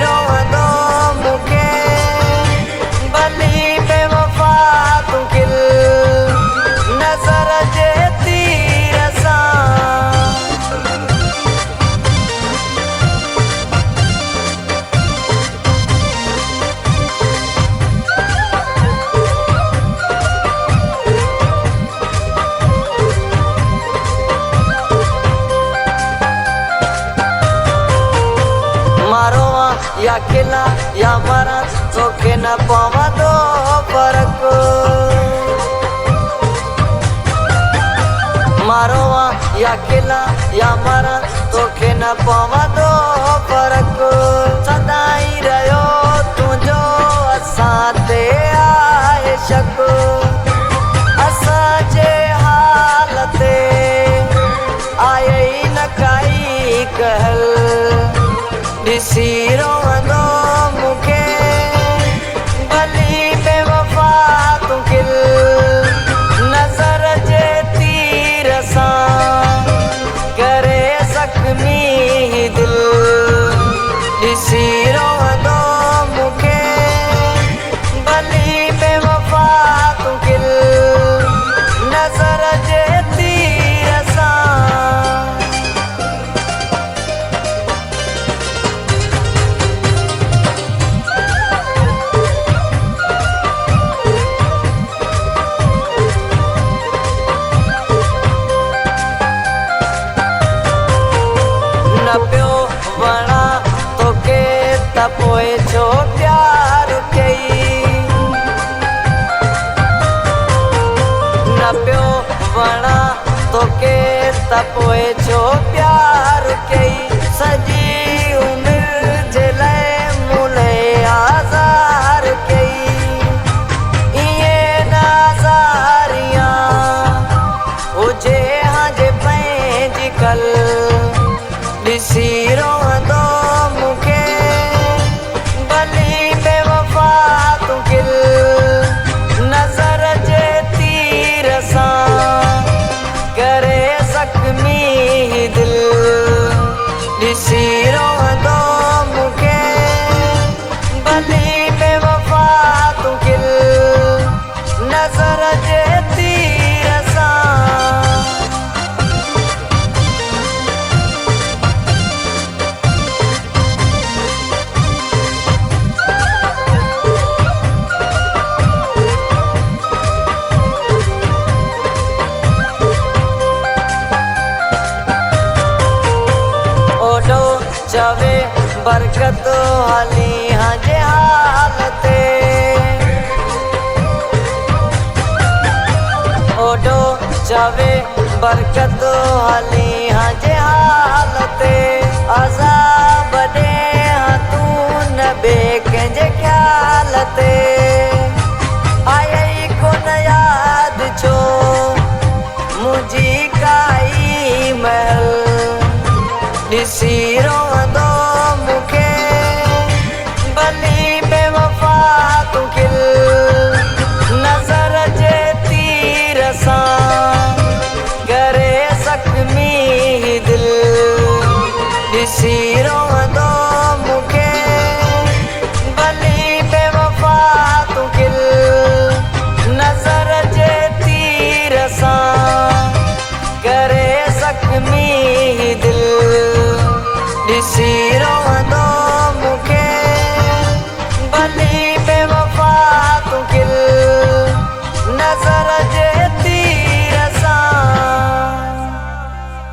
रोहंदो मूंखे भली बेवफा तूं खिल नज़र जे तीर सां। मारो या किला या मरा तोखे न पवंदो फ़र्क़। मारो या किला या मरा तोखे न पवंदो फ़र्क़। सदाई रहियो तुंहिंजो असां ते आहे शक। असांजे हाल ते आए ई न काई कहल ॾिसी रोहंदो मूंखे भली बेवफा तूं खिल नज़र जे तीर सां करे ज़ख्मी दिल। ॾिसी रोहंदो मूंखे भली बेवफा तूं खिल नज़र जे तीर सां। न पियो वणा तोखे त पोइ छो प्यार कई। न पियो वणा तोखे त पोइ छो प्यार कई। सॼी उमिरि जे लाइ मूं लाइ आज़ार कई। इएं न आज़ारियां हुजे हां जे पंहिंजी कल। ॾिसी रोहंदो मूंखे भली बेवफा तूं खिल नज़र जे तीर सां करे ज़ख्मी दिल। ॾिसी रोहंदो मूंखे भली बेवफा तूं खिल नज़र जे तीर सां। ओॾो चवे बरकत हली हां जे हाल ते। ओॾो चवे बरकत हली हां जे हाल ते। अज़ाब ॾे हां तूं न ॿिए कंहिंजे ख़्याल ते। आई कोन यादि छो मुंहिंजी काई महल। ॾिसी रोहंदो मूंखे भली बेवफा तूं खिल नज़र जे तीर सां करे ज़ख्मी दिल। ॾिसी